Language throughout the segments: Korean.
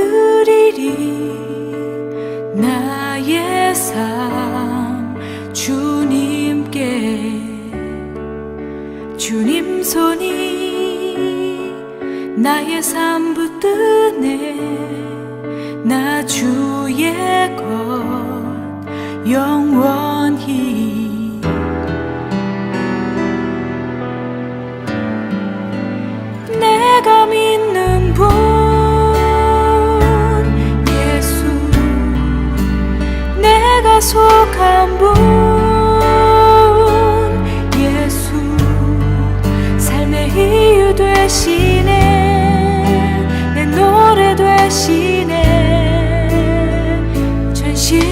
드리리. 나의 삶 주님께, 주님 손이 나의 삶 붙드네. 나 주의 것 영원히. 내가 믿는 분 예수, 내가 속한 분 예수, 삶의 이유 되시네. 내 노래 되시네. 전심으로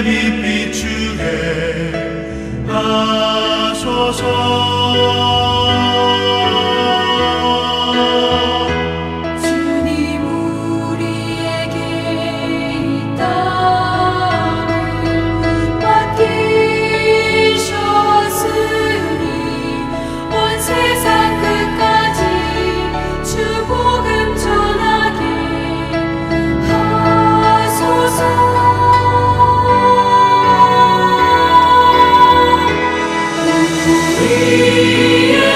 빛 비추게 하소서. 주님 우리에게 이 땅을 맡기셨으니 온 세상 끝까지 주 복음 전하게 하소서. 우리의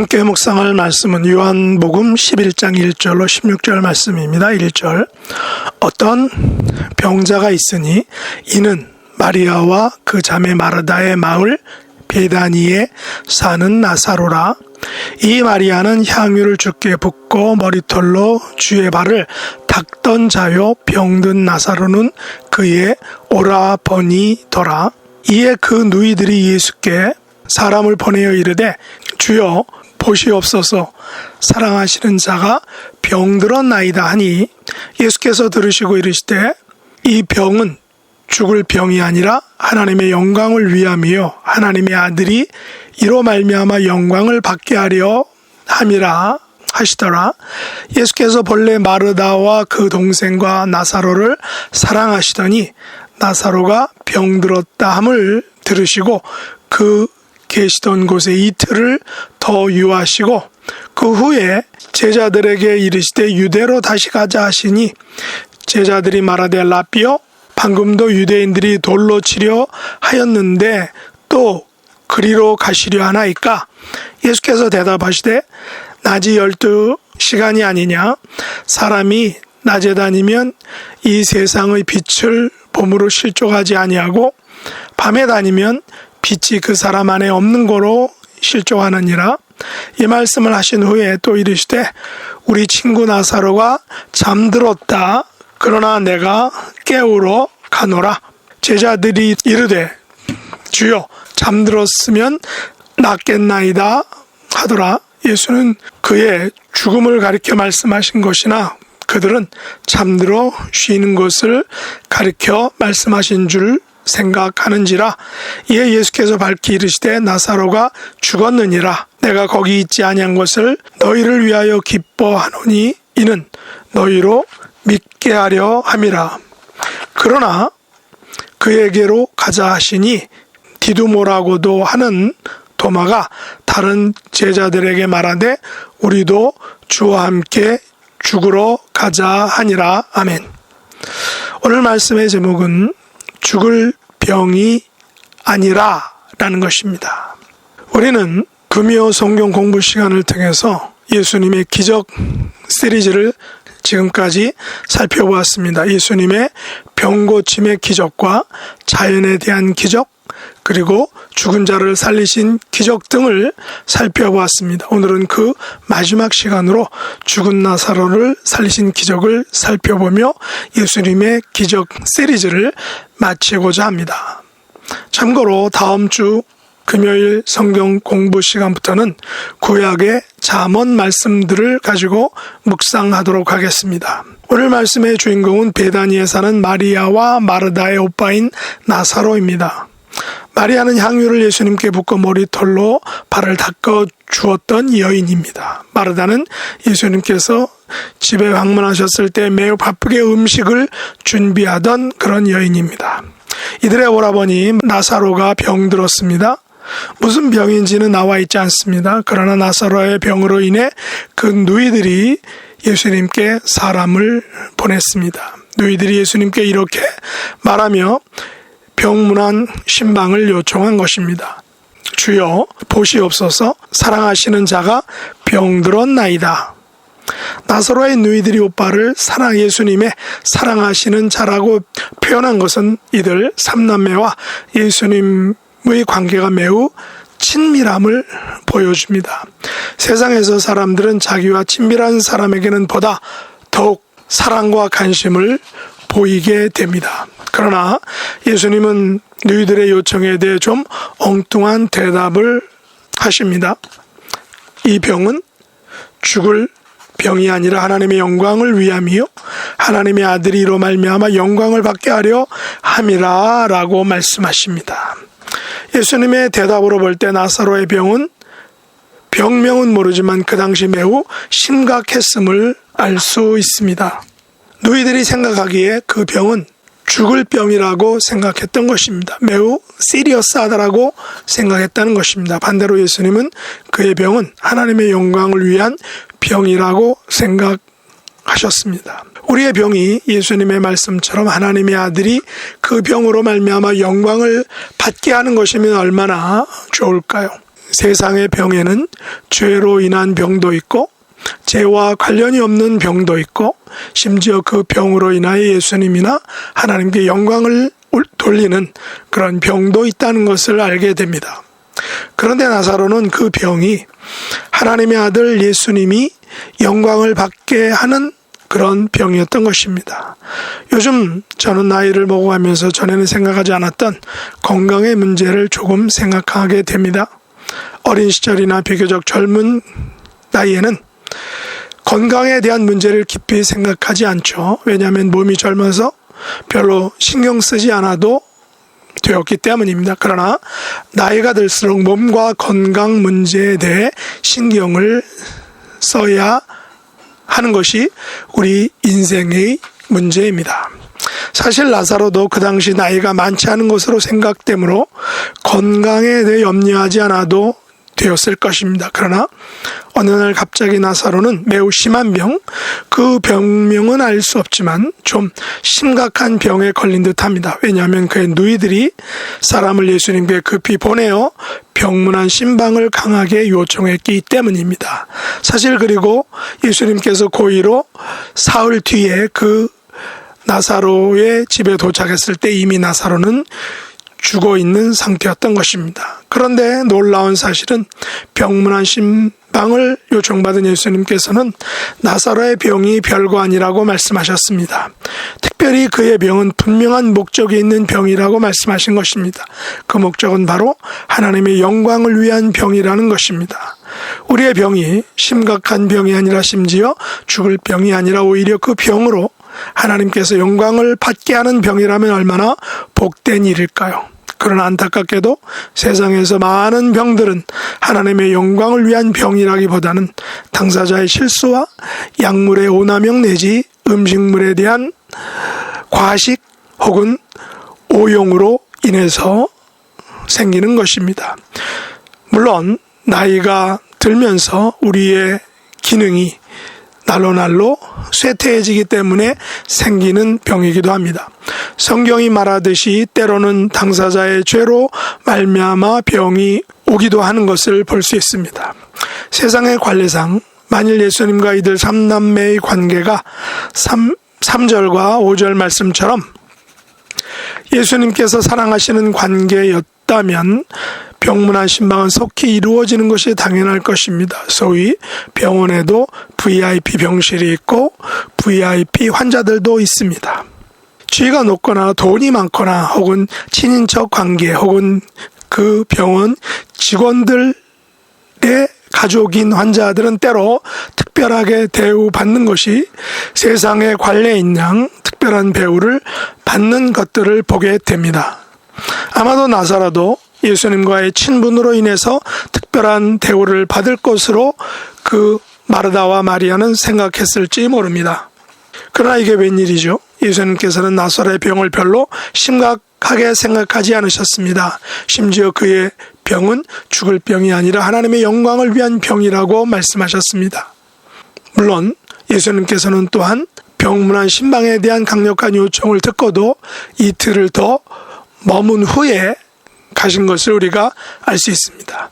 함께 묵상할 말씀은 요한복음 11장 1절로 16절 말씀입니다. 1절. 어떤 병자가 있으니 이는 마리아와 그 자매 마르다의 마을 베다니에 사는 나사로라. 이 마리아는 향유를 주께 붓고 머리털로 주의 발을 닦던 자요, 병든 나사로는 그의 오라버니더라. 이에 그 누이들이 예수께 사람을 보내어 이르되 주여 보시옵소서, 사랑하시는 자가 병들었나이다 하니 예수께서 들으시고 이르시되 이 병은 죽을 병이 아니라 하나님의 영광을 위함이요 하나님의 아들이 이로 말미암아 영광을 받게 하려 함이라 하시더라. 예수께서 본래 마르다와 그 동생과 나사로를 사랑하시더니 나사로가 병들었다 함을 들으시고 그 계시던 곳에 이틀을 더 유하시고 그 후에 제자들에게 이르시되 유대로 다시 가자 하시니 제자들이 말하되 라삐여, 방금도 유대인들이 돌로 치려 하였는데 또 그리로 가시려 하나이까? 예수께서 대답하시되 낮이 12시간이 아니냐? 사람이 낮에 다니면 이 세상의 빛을 봄으로 실족하지 아니하고 밤에 다니면 빛이 그 사람 안에 없는 거로 실족하느니라. 이 말씀을 하신 후에 또 이르시되 우리 친구 나사로가 잠들었다. 그러나 내가 깨우러 가노라. 제자들이 이르되 주여 잠들었으면 낫겠나이다 하더라. 예수는 그의 죽음을 가리켜 말씀하신 것이나 그들은 잠들어 쉬는 것을 가리켜 말씀하신 줄 생각하는지라. 이에 예수께서 밝히 이르시되 나사로가 죽었느니라. 내가 거기 있지 아니한 것을 너희를 위하여 기뻐하노니 이는 너희로 믿게 하려 함이라. 그러나 그에게로 가자 하시니 디두모라고도 하는 도마가 다른 제자들에게 말하되 우리도 주와 함께 죽으러 가자 하니라. 아멘. 오늘 말씀의 제목은 죽을 병이 아니라 라는 것입니다. 우리는 금요 성경 공부 시간을 통해서 예수님의 기적 시리즈를 지금까지 살펴보았습니다. 예수님의 병고침의 기적과 자연에 대한 기적, 그리고 죽은 자를 살리신 기적 등을 살펴보았습니다. 오늘은 그 마지막 시간으로 죽은 나사로를 살리신 기적을 살펴보며 예수님의 기적 시리즈를 마치고자 합니다. 참고로 다음 주 금요일 성경 공부 시간부터는 구약의 잠언 말씀들을 가지고 묵상하도록 하겠습니다. 오늘 말씀의 주인공은 베다니에 사는 마리아와 마르다의 오빠인 나사로입니다. 마리아는 향유를 예수님께 붓고 머리털로 발을 닦아 주었던 여인입니다. 마르다는 예수님께서 집에 방문하셨을 때 매우 바쁘게 음식을 준비하던 그런 여인입니다. 이들의 오라버니 나사로가 병들었습니다. 무슨 병인지는 나와 있지 않습니다. 그러나 나사로의 병으로 인해 그 누이들이 예수님께 사람을 보냈습니다. 누이들이 예수님께 이렇게 말하며 병문안 신방을 요청한 것입니다. 주여 보시옵소서, 사랑하시는 자가 병들었나이다. 나사로의 누이들이 오빠를 예수님의 사랑하시는 자라고 표현한 것은 이들 삼남매와 예수님의 관계가 매우 친밀함을 보여줍니다. 세상에서 사람들은 자기와 친밀한 사람에게는 보다 더욱 사랑과 관심을 보이게 됩니다. 그러나 예수님은 누이들의 요청에 대해 좀 엉뚱한 대답을 하십니다. 이 병은 죽을 병이 아니라 하나님의 영광을 위함이요 하나님의 아들이 이로 말미암아 영광을 받게 하려 함이라 라고 말씀하십니다. 예수님의 대답으로 볼 때 나사로의 병은 병명은 모르지만 그 당시 매우 심각했음을 알 수 있습니다. 누이들이 생각하기에 그 병은 죽을 병이라고 생각했던 것입니다. 매우 시리어스하다라고 생각했다는 것입니다. 반대로 예수님은 그의 병은 하나님의 영광을 위한 병이라고 생각하셨습니다. 우리의 병이 예수님의 말씀처럼 하나님의 아들이 그 병으로 말미암아 영광을 받게 하는 것이면 얼마나 좋을까요? 세상의 병에는 죄로 인한 병도 있고 죄와 관련이 없는 병도 있고 심지어 그 병으로 인하여 예수님이나 하나님께 영광을 돌리는 그런 병도 있다는 것을 알게 됩니다. 그런데 나사로는 그 병이 하나님의 아들 예수님이 영광을 받게 하는 그런 병이었던 것입니다. 요즘 저는 나이를 먹어가면서 전에는 생각하지 않았던 건강의 문제를 조금 생각하게 됩니다. 어린 시절이나 비교적 젊은 나이에는 건강에 대한 문제를 깊이 생각하지 않죠. 왜냐하면 몸이 젊어서 별로 신경 쓰지 않아도 되었기 때문입니다. 그러나 나이가 들수록 몸과 건강 문제에 대해 신경을 써야 하는 것이 우리 인생의 문제입니다. 사실 나사로도 그 당시 나이가 많지 않은 것으로 생각되므로 건강에 대해 염려하지 않아도 되었을 것입니다. 그러나 어느 날 갑자기 나사로는 매우 심한 병, 그 병명은 알 수 없지만 좀 심각한 병에 걸린 듯합니다. 왜냐하면 그의 누이들이 사람을 예수님께 급히 보내어 병문안 신방을 강하게 요청했기 때문입니다. 사실 그리고 예수님께서 고의로 사흘 뒤에 그 나사로의 집에 도착했을 때 이미 나사로는 죽어 있는 상태였던 것입니다. 그런데 놀라운 사실은 병문안 신방을 요청받은 예수님께서는 나사로의 병이 별거 아니라고 말씀하셨습니다. 특별히 그의 병은 분명한 목적이 있는 병이라고 말씀하신 것입니다. 그 목적은 바로 하나님의 영광을 위한 병이라는 것입니다. 우리의 병이 심각한 병이 아니라 심지어 죽을 병이 아니라 오히려 그 병으로 하나님께서 영광을 받게 하는 병이라면 얼마나 복된 일일까요? 그러나 안타깝게도 세상에서 많은 병들은 하나님의 영광을 위한 병이라기보다는 당사자의 실수와 약물의 오남용 내지 음식물에 대한 과식 혹은 오용으로 인해서 생기는 것입니다. 물론 나이가 들면서 우리의 기능이 날로 쇠퇴해지기 때문에 생기는 병이기도 합니다. 성경이 말하듯이 때로는 당사자의 죄로 말미암아 병이 오기도 하는 것을 볼 수 있습니다. 세상의 관례상 만일 예수님과 이들 삼남매의 관계가 3절과 5절 말씀처럼 예수님께서 사랑하시는 관계였다면 병문안 신방은 속히 이루어지는 것이 당연할 것입니다. 소위 병원에도 VIP 병실이 있고 VIP 환자들도 있습니다. 지위가 높거나 돈이 많거나 혹은 친인척 관계 혹은 그 병원 직원들의 가족인 환자들은 때로 특별하게 대우받는 것이 세상의 관례인 양 특별한 배우를 받는 것들을 보게 됩니다. 아마도 나사로도 예수님과의 친분으로 인해서 특별한 대우를 받을 것으로 그 마르다와 마리아는 생각했을지 모릅니다. 그러나 이게 웬일이죠? 예수님께서는 나사로의 병을 별로 심각하게 생각하지 않으셨습니다. 심지어 그의 병은 죽을 병이 아니라 하나님의 영광을 위한 병이라고 말씀하셨습니다. 물론 예수님께서는 또한 병문안 신방에 대한 강력한 요청을 듣고도 이틀을 더 머문 후에 가신 것을 우리가 알 수 있습니다.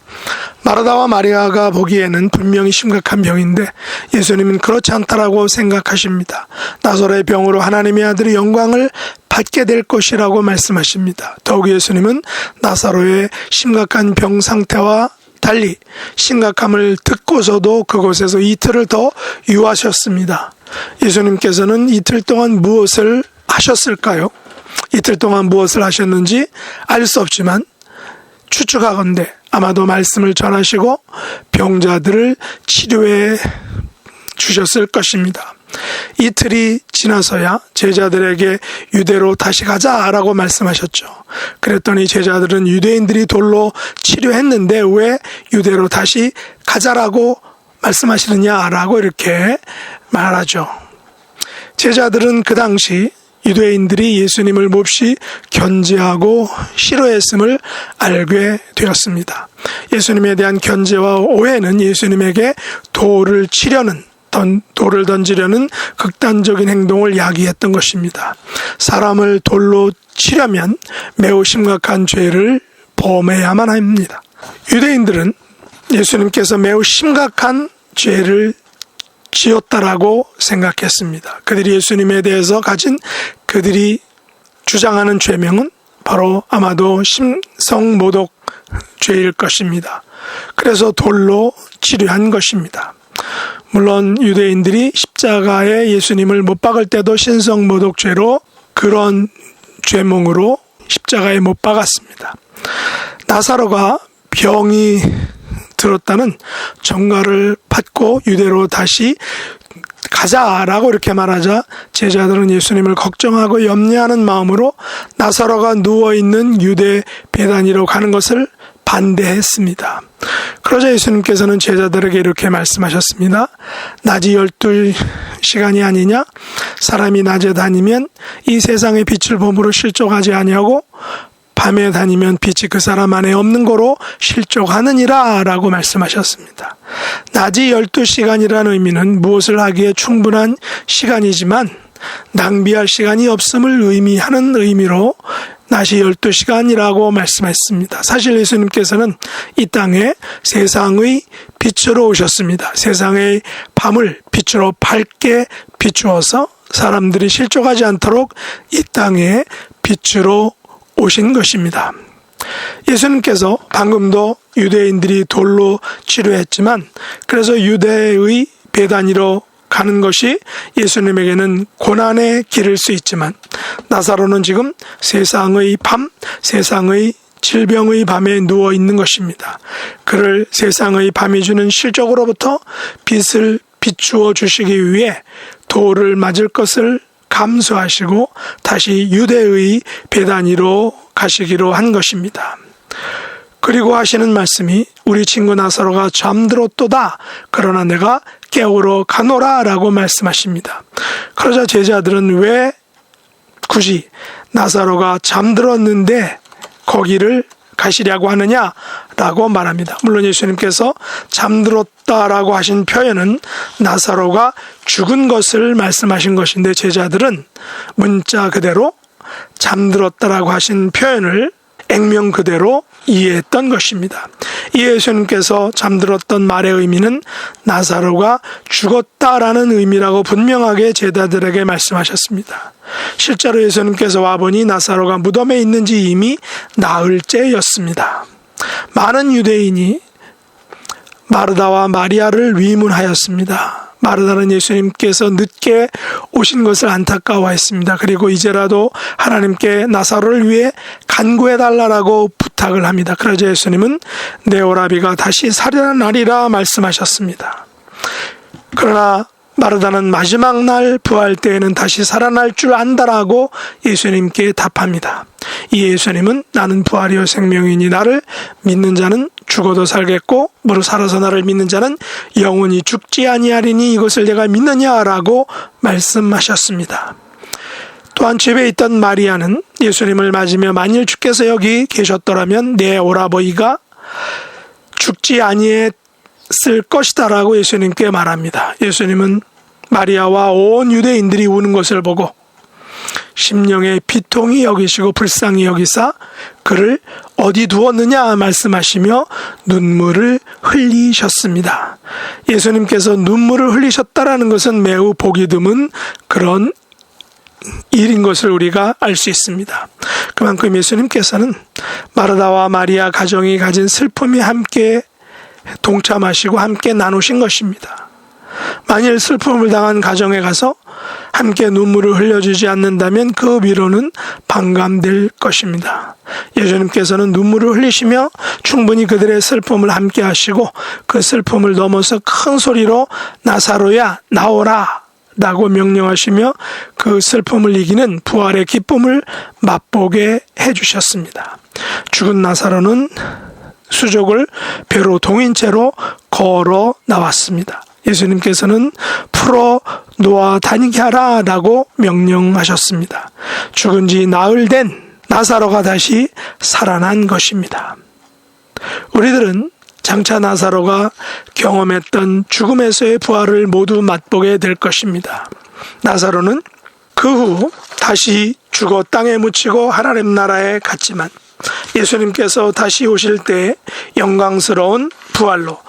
마르다와 마리아가 보기에는 분명히 심각한 병인데 예수님은 그렇지 않다라고 생각하십니다. 나사로의 병으로 하나님의 아들이 영광을 받게 될 것이라고 말씀하십니다. 더욱 예수님은 나사로의 심각한 병 상태와 달리 심각함을 듣고서도 그곳에서 이틀을 더 유하셨습니다. 예수님께서는 이틀 동안 무엇을 하셨을까요? 이틀 동안 무엇을 하셨는지 알 수 없지만 추측하건대 아마도 말씀을 전하시고 병자들을 치료해 주셨을 것입니다. 이틀이 지나서야 제자들에게 유대로 다시 가자라고 말씀하셨죠. 그랬더니 제자들은 유대인들이 돌로 치료했는데 왜 유대로 다시 가자라고 말씀하시느냐라고 이렇게 말하죠. 제자들은 그 당시 유대인들이 예수님을 몹시 견제하고 싫어했음을 알게 되었습니다. 예수님에 대한 견제와 오해는 예수님에게 돌을 던지려는 극단적인 행동을 야기했던 것입니다. 사람을 돌로 치려면 매우 심각한 죄를 범해야만 합니다. 유대인들은 예수님께서 매우 심각한 죄를 지었다라고 생각했습니다. 그들이 예수님에 대해서 가진 그들이 주장하는 죄명은 바로 아마도 심성모독 죄일 것입니다. 그래서 돌로 치료한 것입니다. 물론 유대인들이 십자가에 예수님을 못 박을 때도 신성모독죄로 그런 죄명으로 십자가에 못 박았습니다. 나사로가 병이 들었다는 전가를 받고 유대로 다시 가자라고 이렇게 말하자 제자들은 예수님을 걱정하고 염려하는 마음으로 나사로가 누워있는 유대 베다니로 가는 것을 반대했습니다. 그러자 예수님께서는 제자들에게 이렇게 말씀하셨습니다. 낮이 12시간이 아니냐? 사람이 낮에 다니면 이 세상의 빛을 봄으로 실족하지 아니하고 밤에 다니면 빛이 그 사람 안에 없는 거로 실족하느니라 라고 말씀하셨습니다. 낮이 12시간이라는 의미는 무엇을 하기에 충분한 시간이지만 낭비할 시간이 없음을 의미하는 의미로 낮이 12시간이라고 말씀했습니다. 사실 예수님께서는 이 땅에 세상의 빛으로 오셨습니다. 세상의 밤을 빛으로 밝게 비추어서 사람들이 실족하지 않도록 이 땅에 빛으로 오신 것입니다. 예수님께서 방금도 유대인들이 돌로 치료했지만 그래서 유대의 베다니로 가는 것이 예수님에게는 고난의 길일 수 있지만 나사로는 지금 세상의 밤, 세상의 질병의 밤에 누워 있는 것입니다. 그를 세상의 밤이 주는 실족으로부터 빛을 비추어 주시기 위해 돌을 맞을 것을 감수하시고 다시 유대의 베다니로 가시기로 한 것입니다. 그리고 하시는 말씀이 우리 친구 나사로가 잠들었도다. 그러나 내가 깨우러 가노라 라고 말씀하십니다. 그러자 제자들은 왜 굳이 나사로가 잠들었는데 거기를 가시려고 하느냐라고 말합니다. 물론 예수님께서 잠들었다라고 하신 표현은 나사로가 죽은 것을 말씀하신 것인데 제자들은 문자 그대로 잠들었다라고 하신 표현을 액면 그대로 이해했던 것입니다. 이 예수님께서 잠들었던 말의 의미는 나사로가 죽었다라는 의미라고 분명하게 제자들에게 말씀하셨습니다. 실제로 예수님께서 와보니 나사로가 무덤에 있는지 이미 나흘째였습니다. 많은 유대인이 마르다와 마리아를 위문하였습니다. 마르다는 예수님께서 늦게 오신 것을 안타까워했습니다. 그리고 이제라도 하나님께 나사로를 위해 간구해달라고 부탁을 합니다. 그러자 예수님은 내 오라비가 다시 살아나리라 말씀하셨습니다. 그러나 마르다는 마지막 날 부활 때에는 다시 살아날 줄 안다라고 예수님께 답합니다. 이 예수님은 나는 부활이요 생명이니 나를 믿는 자는 죽어도 살겠고 무릇 살아서 나를 믿는 자는 영원히 죽지 아니하리니 이것을 내가 믿느냐라고 말씀하셨습니다. 또한 집에 있던 마리아는 예수님을 맞으며 만일 주께서 여기 계셨더라면 내 오라버니가 죽지 아니했을 것이다라고 예수님께 말합니다. 예수님은 마리아와 온 유대인들이 우는 것을 보고 심령의 비통이 여기시고 불쌍히 여기사 그를 어디 두었느냐 말씀하시며 눈물을 흘리셨습니다. 예수님께서 눈물을 흘리셨다라는 것은 매우 보기 드문 그런 일인 것을 우리가 알 수 있습니다. 그만큼 예수님께서는 마르다와 마리아 가정이 가진 슬픔에 함께 동참하시고 함께 나누신 것입니다. 만일 슬픔을 당한 가정에 가서 함께 눈물을 흘려주지 않는다면 그 위로는 반감될 것입니다. 예수님께서는 눈물을 흘리시며 충분히 그들의 슬픔을 함께 하시고 그 슬픔을 넘어서 큰 소리로 나사로야 나오라 라고 명령하시며 그 슬픔을 이기는 부활의 기쁨을 맛보게 해주셨습니다. 죽은 나사로는 수족을 배로 동인 채로 걸어 나왔습니다. 예수님께서는 풀어 놓아 다니게 하라 라고 명령하셨습니다. 죽은 지 나흘 된 나사로가 다시 살아난 것입니다. 우리들은 장차 나사로가 경험했던 죽음에서의 부활을 모두 맛보게 될 것입니다. 나사로는 그 후 다시 죽어 땅에 묻히고 하나님 나라에 갔지만 예수님께서 다시 오실 때 영광스러운 부활로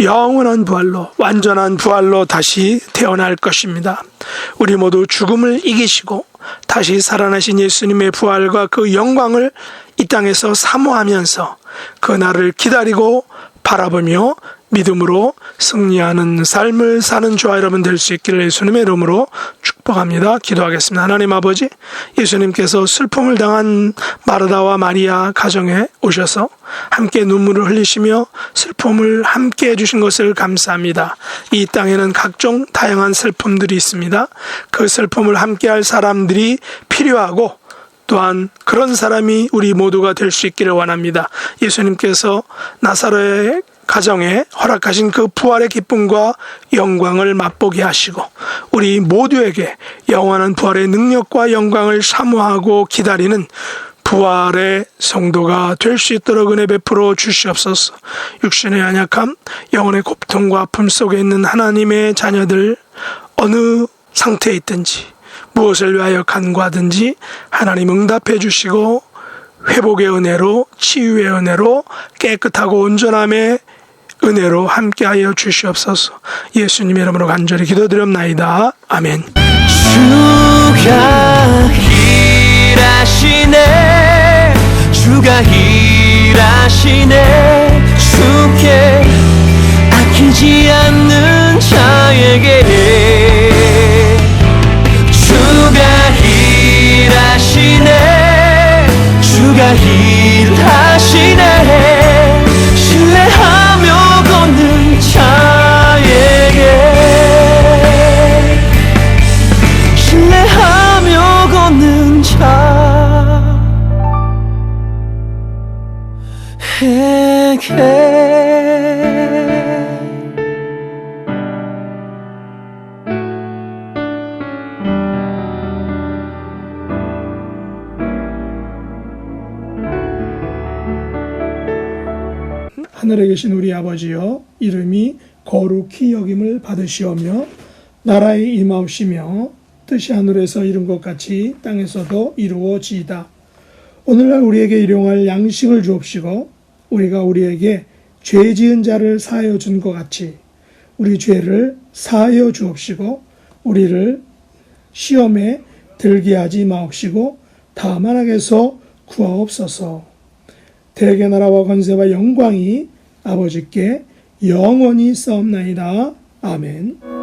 영원한 부활로, 완전한 부활로 다시 태어날 것입니다. 우리 모두 죽음을 이기시고 다시 살아나신 예수님의 부활과 그 영광을 이 땅에서 사모하면서 그 날을 기다리고 바라보며 믿음으로 승리하는 삶을 사는 저와 여러분 될 수 있기를 예수님의 이름으로 축복합니다. 기도하겠습니다. 하나님 아버지, 예수님께서 슬픔을 당한 마르다와 마리아 가정에 오셔서 함께 눈물을 흘리시며 슬픔을 함께 해주신 것을 감사합니다. 이 땅에는 각종 다양한 슬픔들이 있습니다. 그 슬픔을 함께할 사람들이 필요하고 또한 그런 사람이 우리 모두가 될 수 있기를 원합니다. 예수님께서 나사로의 가정에 허락하신 그 부활의 기쁨과 영광을 맛보게 하시고 우리 모두에게 영원한 부활의 능력과 영광을 사모하고 기다리는 부활의 성도가 될 수 있도록 은혜 베풀어 주시옵소서. 육신의 연약함, 영혼의 고통과 아픔 속에 있는 하나님의 자녀들 어느 상태에 있든지 무엇을 위하여 간구하든지 하나님 응답해 주시고 회복의 은혜로, 치유의 은혜로, 깨끗하고 온전함의 은혜로 함께하여 주시옵소서. 예수님의 이름으로 간절히 기도드립나이다. 아멘. 주가 일하시네, 주가 일하시네. 주께 아끼지 않는 자에게 주가 일하시네, 주가 일하시네. 신뢰하며 걷는 자에게, 신뢰하며 걷는 자에게. 하늘에 계신 우리 아버지여, 이름이 거룩히 여김을 받으시오며 나라에 임하옵시며 뜻이 하늘에서 이룬 것 같이 땅에서도 이루어지이다. 오늘날 우리에게 일용할 양식을 주옵시고 우리가 우리에게 죄 지은 자를 사하여 준 것 같이 우리 죄를 사하여 주옵시고 우리를 시험에 들게 하지 마옵시고 다만 악에서 구하옵소서. 대개 나라와 권세와 영광이 아버지께 영원히 싸움나이다. 아멘.